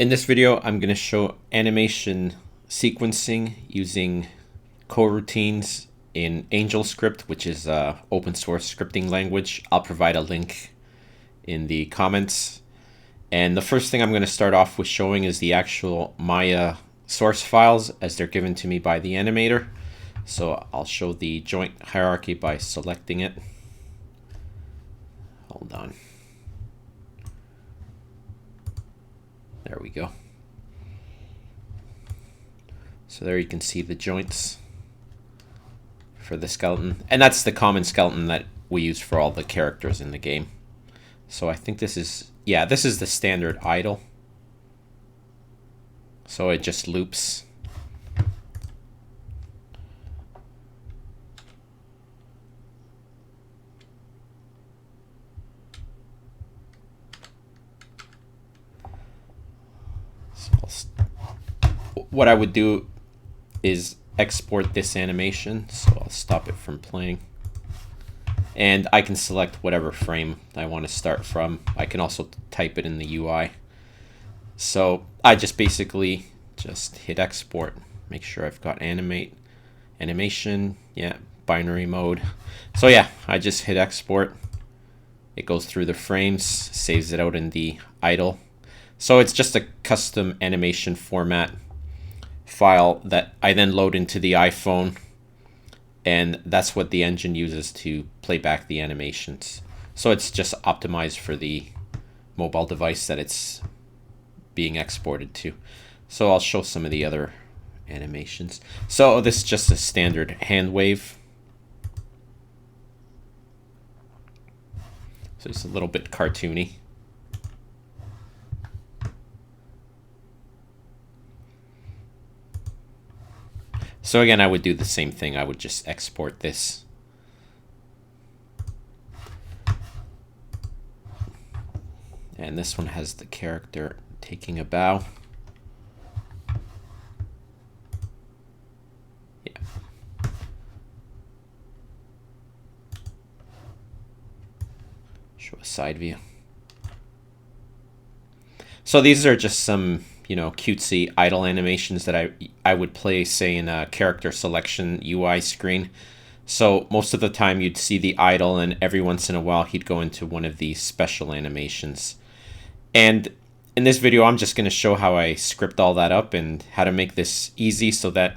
In this video, I'm going to show animation sequencing using CoRoutines in AngelScript, which is an open source scripting language. I'll provide a link in the comments. And the first thing I'm going to start off with showing is the actual Maya source files as they're given to me by the animator. So I'll show the joint hierarchy by selecting it. Hold on. There we go. So there you can see the joints for the skeleton. And that's the common skeleton that we use for all the characters in the game. So I think this is, yeah, this is the standard idle. So it just loops. What I would do is export this animation, so I'll stop it from playing. And I can select whatever frame I want to start from. I can also type it in the UI. So I just basically just hit export, make sure I've got animation, yeah, binary mode. So yeah, I just hit export. It goes through the frames, saves it out in the idle. So it's just a custom animation format file that I then load into the iPhone, and that's what the engine uses to play back the animations. So it's just optimized for the mobile device that it's being exported to. So I'll show some of the other animations. So this is just a standard hand wave. So it's a little bit cartoony. So again, I would do the same thing. I would just export this. And this one has the character taking a bow. Yeah. Show a side view. So these are just some, you know, cutesy idle animations that I would play, say, in a character selection UI screen. So most of the time you'd see the idle, and every once in a while he'd go into one of these special animations. And in this video, I'm just going to show how I script all that up and how to make this easy so that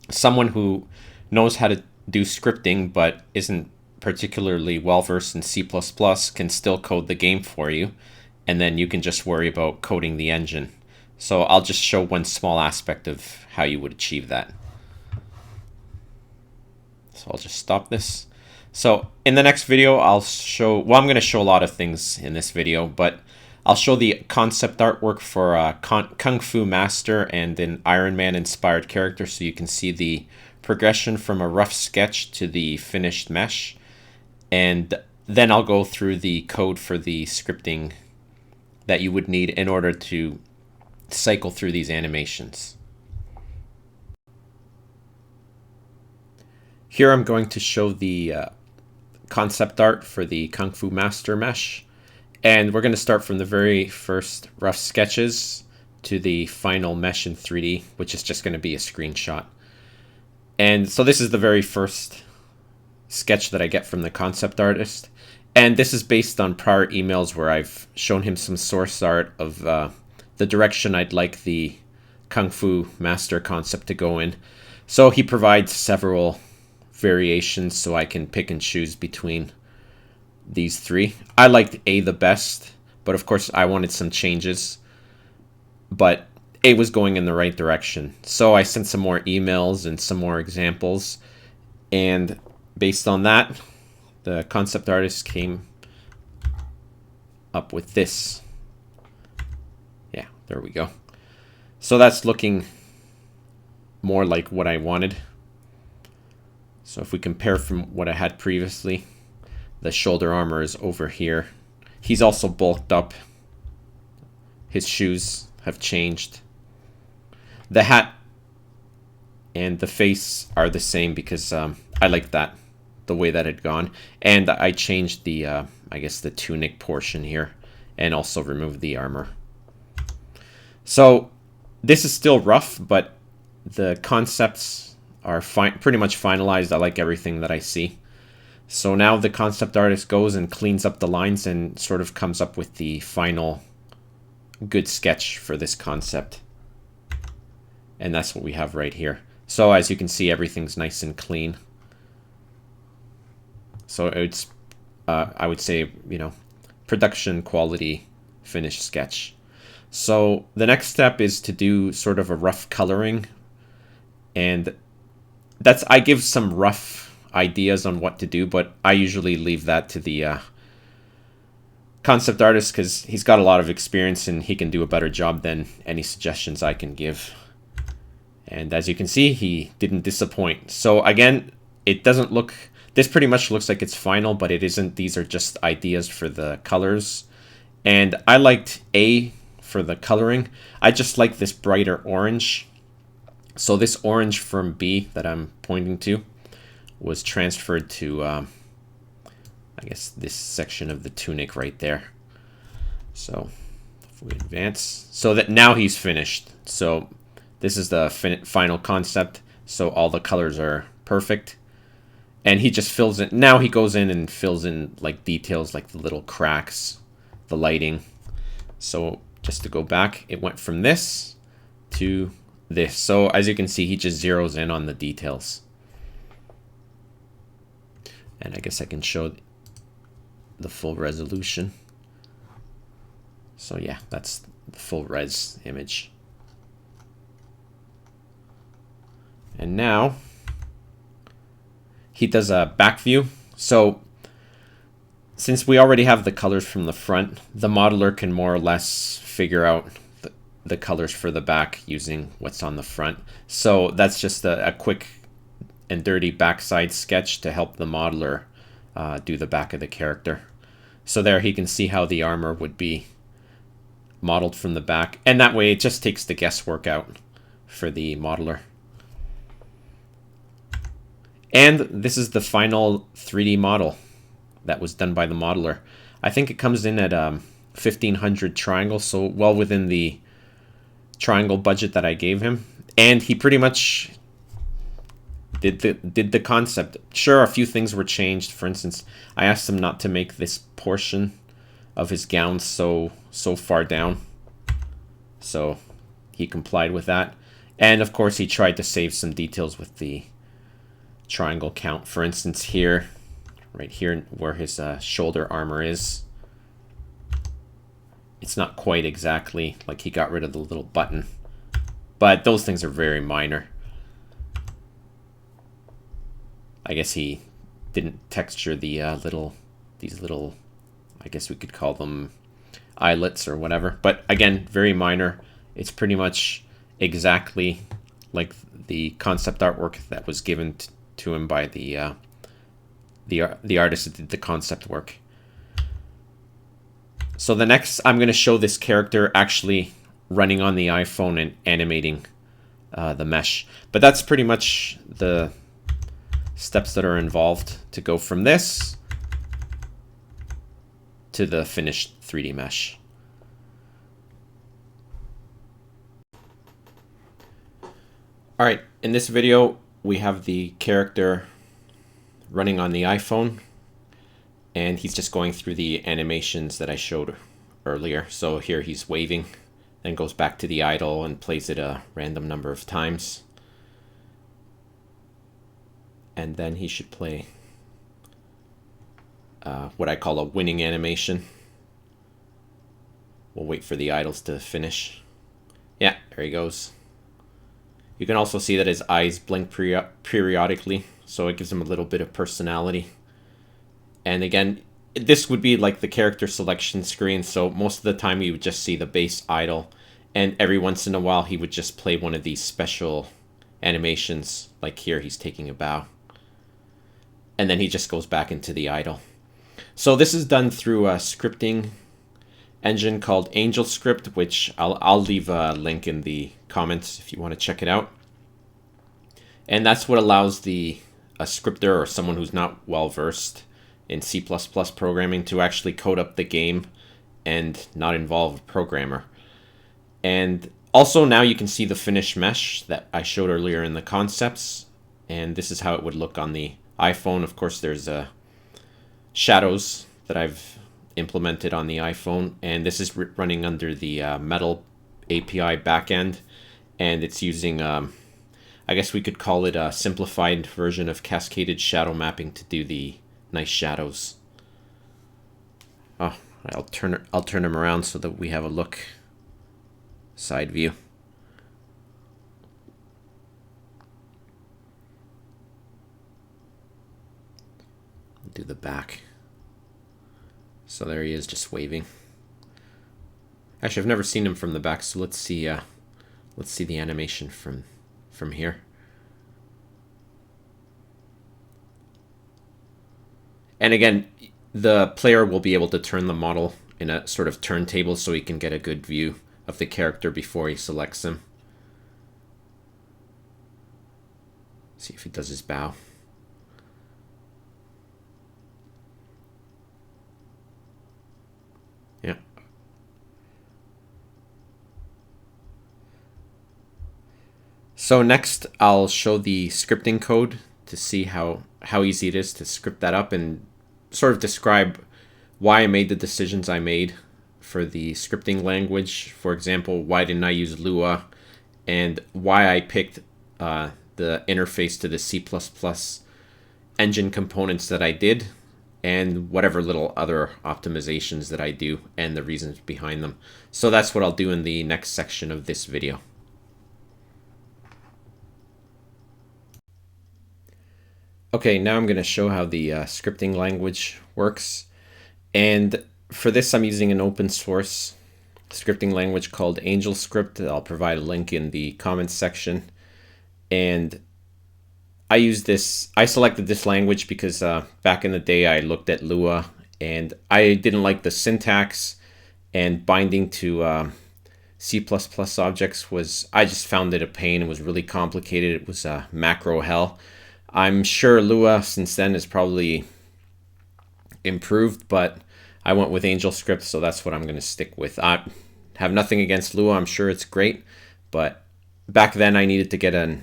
someone who knows how to do scripting but isn't particularly well versed in C++ can still code the game for you. And then you can just worry about coding the engine. So I'll just show one small aspect of how you would achieve that. So I'll just stop this. So in the next video, I'll show, well, I'm going to show a lot of things in this video, but I'll show the concept artwork for a Kung Fu Master and an Iron Man inspired character, so you can see the progression from a rough sketch to the finished mesh. And then I'll go through the code for the scripting that you would need in order to cycle through these animations. Here I'm going to show the concept art for the Kung Fu Master mesh. And we're going to start from the very first rough sketches to the final mesh in 3D, which is just going to be a screenshot. And so this is the very first sketch that I get from the concept artist. And this is based on prior emails where I've shown him some source art of the direction I'd like the Kung Fu Master concept to go in. So he provides several variations so I can pick and choose between these three. I liked A the best, but of course I wanted some changes. But A was going in the right direction. So I sent some more emails and some more examples. And based on that, the concept artist came up with this. Yeah, there we go. So that's looking more like what I wanted. So if we compare from what I had previously, the shoulder armor is over here. He's also bulked up. His shoes have changed. The hat and the face are the same because I like that. The way that had gone, and I changed the I guess the tunic portion here and also removed the armor. So this is still rough, but the concepts are pretty much finalized. I like everything that I see. So now the concept artist goes and cleans up the lines and sort of comes up with the final good sketch for this concept. And that's what we have right here. So as you can see, everything's nice and clean. So it's, I would say, you know, production quality finished sketch. So the next step is to do sort of a rough coloring. And I give some rough ideas on what to do, but I usually leave that to the concept artist because he's got a lot of experience and he can do a better job than any suggestions I can give. And as you can see, he didn't disappoint. So again, it doesn't look, this pretty much looks like it's final, but it isn't. These are just ideas for the colors. And I liked A for the coloring. I just like this brighter orange. So this orange from B that I'm pointing to was transferred to, I guess, this section of the tunic right there. So if we advance, so that now he's finished. So this is the final concept. So all the colors are perfect. And he just fills in. Now he goes in and fills in like details like the little cracks, the lighting. So just to go back, it went from this to this. So as you can see, he just zeroes in on the details. And I guess I can show the full resolution. So yeah, that's the full res image. And now he does a back view. So since we already have the colors from the front, the modeler can more or less figure out the colors for the back using what's on the front. So that's just a quick and dirty backside sketch to help the modeler do the back of the character. So there he can see how the armor would be modeled from the back. And that way it just takes the guesswork out for the modeler. And this is the final 3D model that was done by the modeler. I think it comes in at 1500 triangle, so well within the triangle budget that I gave him. And he pretty much did the concept. Sure, a few things were changed. For instance, I asked him not to make this portion of his gown so far down. So he complied with that. And of course, he tried to save some details with the triangle count. For instance, here, right here where his shoulder armor is, it's not quite exactly, like he got rid of the little button, but those things are very minor. I guess he didn't texture the these little, I guess we could call them eyelets or whatever, but again, very minor. It's pretty much exactly like the concept artwork that was given to him by the artist that did the concept work. So the next, I'm going to show this character actually running on the iPhone and animating the mesh. But that's pretty much the steps that are involved to go from this to the finished 3D mesh. All right, in this video, we have the character running on the iPhone, and he's just going through the animations that I showed earlier. So here he's waving, then goes back to the idle and plays it a random number of times. And then he should play what I call a winning animation. We'll wait for the idles to finish. Yeah, there he goes. You can also see that his eyes blink periodically, so it gives him a little bit of personality. And again, this would be like the character selection screen, so most of the time you would just see the base idle, and every once in a while he would just play one of these special animations, like here he's taking a bow. And then he just goes back into the idle. So this is done through a scripting engine called AngelScript, which I'll leave a link in the comments if you want to check it out. And that's what allows a scripter or someone who's not well versed in C++ programming to actually code up the game and not involve a programmer. And Also, now you can see the finished mesh that I showed earlier in the concepts, and this is how it would look on the iPhone. Of course, there's shadows that I've implemented on the iPhone, and this is running under the Metal API backend, and it's using, I guess we could call it a simplified version of cascaded shadow mapping to do the nice shadows. Oh, I'll turn them around so that we have a look. Side view. Do the back. So there he is, just waving. Actually, I've never seen him from the back, so let's see the animation from here. And again, the player will be able to turn the model in a sort of turntable so he can get a good view of the character before he selects him. See if he does his bow. Yeah. So next I'll show the scripting code to see how easy it is to script that up and sort of describe why I made the decisions I made for the scripting language. For example, why didn't I use Lua, and why I picked the interface to the C++ engine components that I did, and whatever little other optimizations that I do and the reasons behind them. So that's what I'll do in the next section of this video. Okay, now I'm going to show how the scripting language works. And for this, I'm using an open source scripting language called AngelScript. I'll provide a link in the comments section. And I selected this language because back in the day I looked at Lua and I didn't like the syntax, and binding to C++ objects I just found it a pain. It was really complicated. It was macro hell. I'm sure Lua since then has probably improved, but I went with AngelScript, so that's what I'm going to stick with. I have nothing against Lua. I'm sure it's great, but back then I needed to get a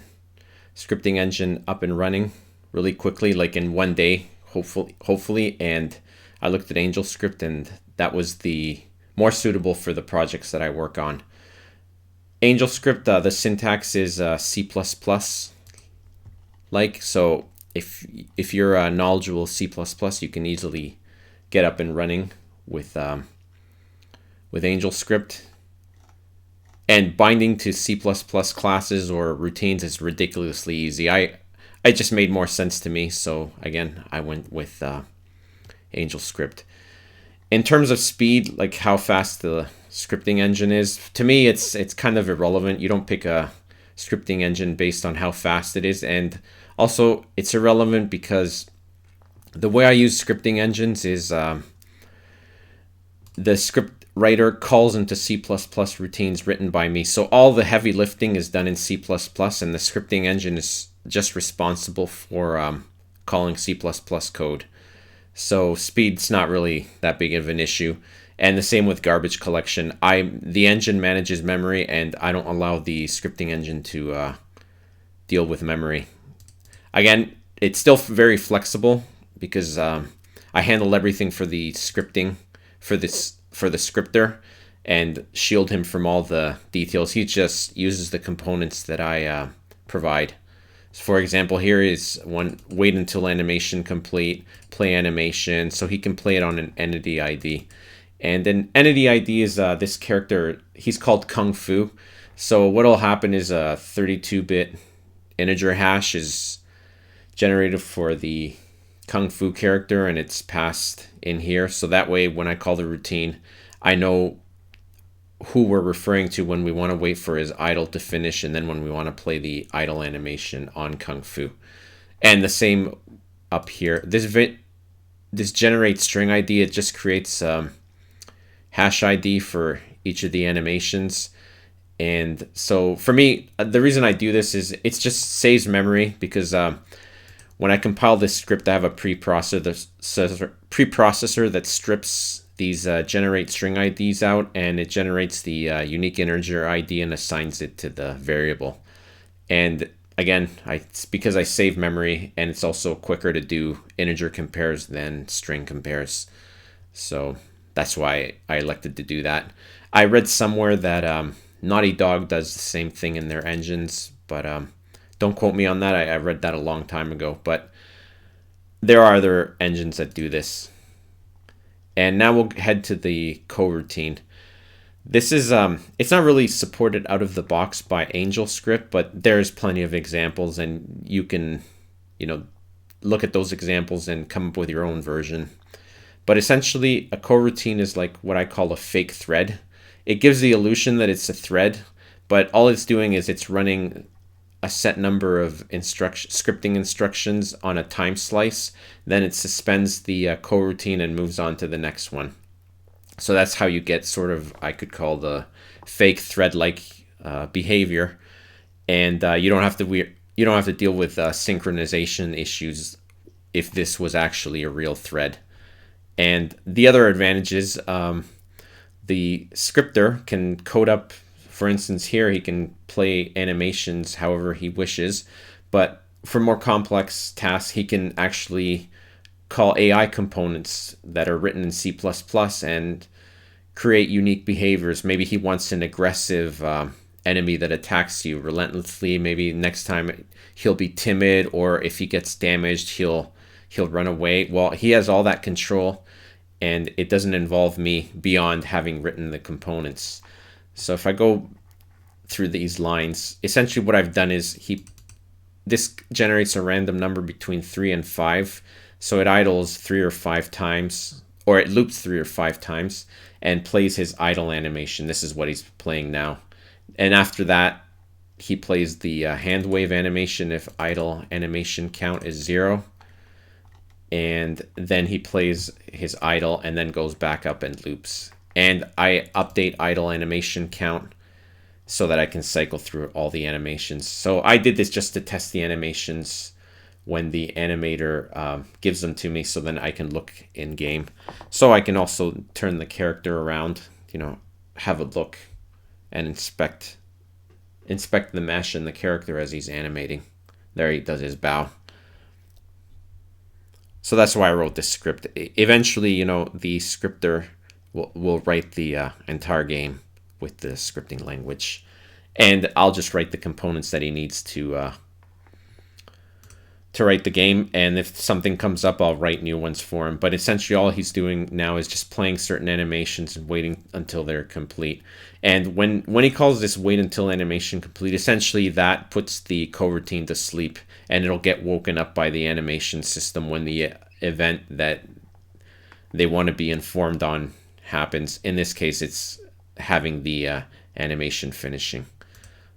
scripting engine up and running really quickly, like in one day, hopefully, and I looked at AngelScript, and that was the more suitable for the projects that I work on. AngelScript, the syntax is C++. So if you're knowledgeable C++, you can easily get up and running with AngelScript. And binding to C++ classes or routines is ridiculously easy. It just made more sense to me, so again, I went with AngelScript. In terms of speed, like how fast the scripting engine is, to me it's kind of irrelevant. You don't pick a scripting engine based on how fast it is, and also it's irrelevant because the way I use scripting engines is the script writer calls into C++ routines written by me. So all the heavy lifting is done in C++, and the scripting engine is just responsible for calling C++ code. So speed's not really that big of an issue. And the same with garbage collection. The engine manages memory, and I don't allow the scripting engine to deal with memory. Again, it's still very flexible because I handle everything for the scripting for the scripter and shield him from all the details. He just uses the components that I provide. So for example, here is one: wait until animation complete, play animation, so he can play it on an entity ID. And an entity ID is this character, he's called Kung Fu. So what will happen is a 32-bit integer hash is generated for the Kung Fu character, and it's passed in here. So that way, when I call the routine, I know who we're referring to when we want to wait for his idle to finish, and then when we want to play the idle animation on Kung Fu. And the same up here. This generates string ID. It just creates hash ID for each of the animations. And so for me, the reason I do this is it just saves memory, because when I compile this script, I have a preprocessor that strips these generate string IDs out, and it generates the unique integer ID and assigns it to the variable. And again, it's because I save memory, and it's also quicker to do integer compares than string compares. So that's why I elected to do that. I read somewhere that Naughty Dog does the same thing in their engines, but don't quote me on that. I read that a long time ago, but there are other engines that do this. And now we'll head to the coroutine. This is it's not really supported out of the box by AngelScript, but there's plenty of examples, and you can, look at those examples and come up with your own version. But essentially, a coroutine is like what I call a fake thread. It gives the illusion that it's a thread, but all it's doing is it's running a set number of scripting instructions on a time slice. Then it suspends the coroutine and moves on to the next one. So that's how you get sort of, I could call, the fake thread-like behavior, and you don't have to deal with synchronization issues if this was actually a real thread. And the other advantage is the scripter can code up. For instance, here he can play animations however he wishes, but for more complex tasks, he can actually call AI components that are written in C++ and create unique behaviors. Maybe he wants an aggressive enemy that attacks you relentlessly. Maybe next time he'll be timid, or if he gets damaged, he'll run away. Well, he has all that control, and it doesn't involve me beyond having written the components. So if I go through these lines, essentially what I've done is this generates a random number between 3 and 5. So it idles 3 or 5 times, or it loops 3 or 5 times and plays his idle animation. This is what he's playing now. And after that, he plays the hand wave animation if idle animation count is 0. And then he plays his idle and then goes back up and loops. And I update idle animation count so that I can cycle through all the animations. So I did this just to test the animations when the animator gives them to me, so then I can look in game. So I can also turn the character around, have a look and inspect the mesh and the character as he's animating. There he does his bow. So that's why I wrote this script. Eventually, the scripter will write the entire game with the scripting language, and I'll just write the components that he needs to write the game. And if something comes up, I'll write new ones for him. But essentially, all he's doing now is just playing certain animations and waiting until they're complete. And when he calls this wait until animation complete, essentially that puts the coroutine to sleep, and it'll get woken up by the animation system when the event that they want to be informed on happens. In this case, it's having the animation finishing.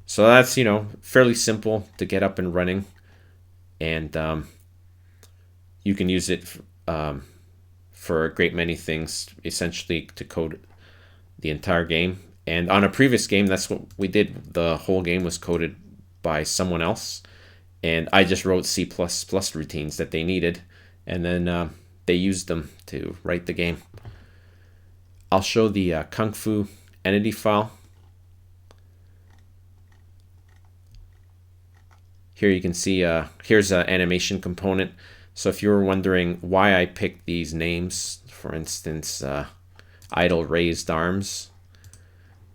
So that's, fairly simple to get up and running. And you can use it for a great many things, essentially to code the entire game. And on a previous game, that's what we did. The whole game was coded by someone else, and I just wrote C++ routines that they needed, and then they used them to write the game. I'll show the Kung Fu entity file. Here you can see here's an animation component. So if you were wondering why I picked these names, for instance, idle raised arms,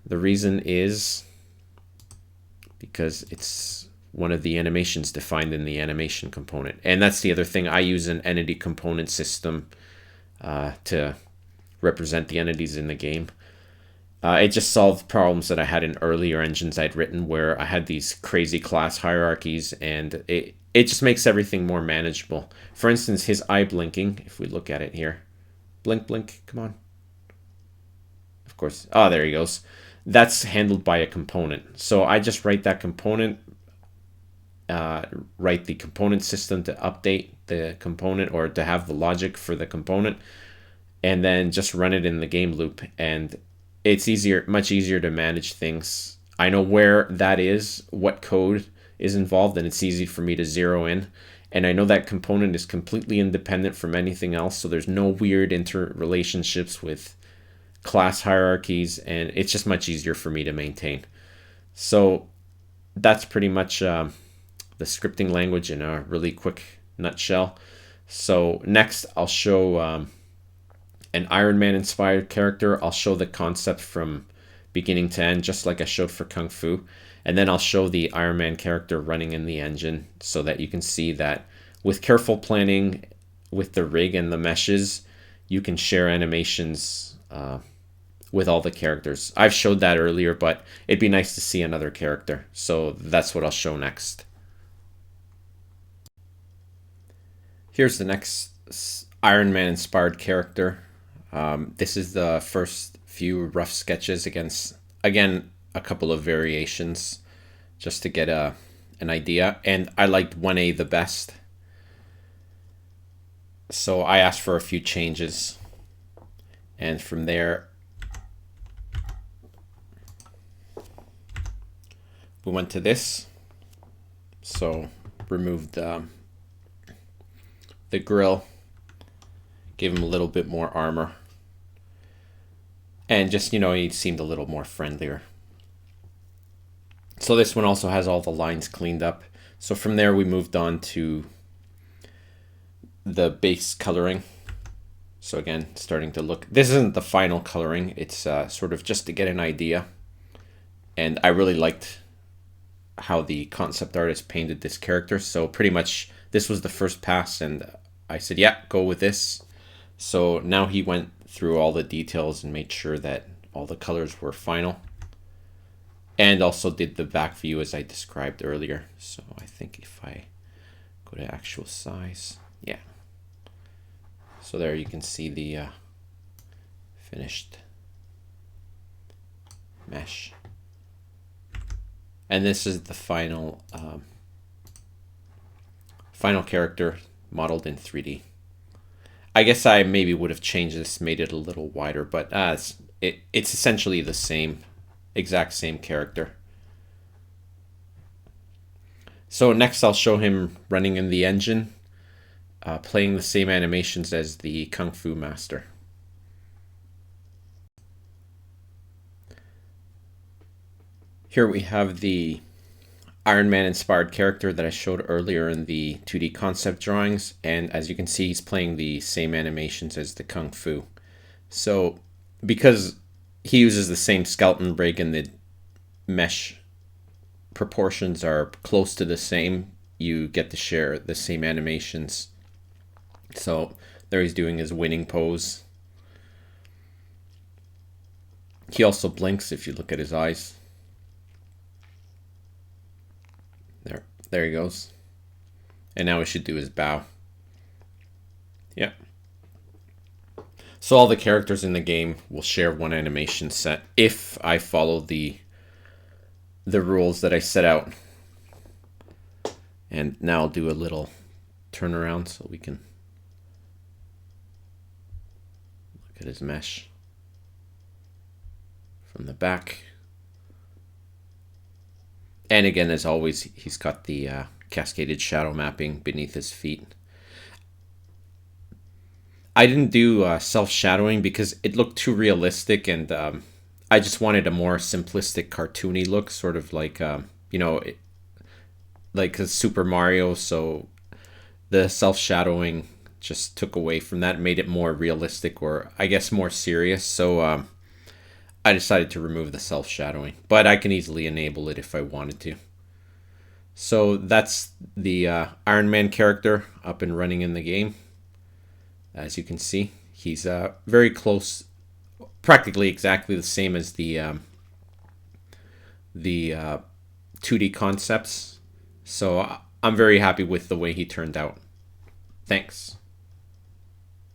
the reason is because it's one of the animations defined in the animation component. And that's the other thing. I use an entity component system to represent the entities in the game. It just solved problems that I had in earlier engines I'd written, where I had these crazy class hierarchies, and it just makes everything more manageable. For instance, his eye blinking, if we look at it here. Blink, blink, come on. Of course. Oh, there he goes. That's handled by a component. So I just write that component, write the component system to update the component, or to have the logic for the component, and then just run it in the game loop. And it's much easier to manage things. I know where that is, what code is involved, and it's easy for me to zero in. And I know that component is completely independent from anything else, so there's no weird interrelationships with class hierarchies, and it's just much easier for me to maintain. So that's pretty much the scripting language in a really quick nutshell. So next I'll show an Iron Man inspired character. I'll show the concept from beginning to end, just like I showed for Kung Fu. And then I'll show the Iron Man character running in the engine so that you can see that with careful planning with the rig and the meshes, you can share animations with all the characters. I've showed that earlier, but it'd be nice to see another character. So that's what I'll show next. Here's the next Iron Man inspired character. This is the first few rough sketches against, again, a couple of variations just to get an idea. And I liked 1A the best. So I asked for a few changes. And from there, we went to this. So removed the grill, gave him a little bit more armor. And just, he seemed a little more friendlier. So this one also has all the lines cleaned up. So from there we moved on to the base coloring. So again, starting to look, this isn't the final coloring, it's sort of just to get an idea. And I really liked how the concept artist painted this character. So pretty much this was the first pass and I said, yeah, go with this. So now he went through all the details and made sure that all the colors were final. And also did the back view as I described earlier. So I think if I go to actual size, yeah. So there you can see the finished mesh. And this is the final final character modeled in 3D. I guess I maybe would have changed this, made it a little wider, but it's essentially the same, exact same character. So next I'll show him running in the engine, playing the same animations as the Kung Fu Master. Here we have the Iron Man inspired character that I showed earlier in the 2D concept drawings, and as you can see he's playing the same animations as the Kung Fu. So because he uses the same skeleton rig and the mesh proportions are close to the same, you get to share the same animations. So there he's doing his winning pose. He also blinks if you look at his eyes. There he goes. And now we should do his bow. Yep. So all the characters in the game will share one animation set if I follow the rules that I set out. And now I'll do a little turnaround so we can look at his mesh from the back. And again, as always, he's got the cascaded shadow mapping beneath his feet. I didn't do self-shadowing because it looked too realistic, and I just wanted a more simplistic, cartoony look, sort of like, like a Super Mario. So the self-shadowing just took away from that, made it more realistic, or I guess more serious. So I decided to remove the self-shadowing, but I can easily enable it if I wanted to. So that's the Iron Man character up and running in the game. As you can see, he's very close, practically exactly the same as the 2D concepts. So I'm very happy with the way he turned out. Thanks.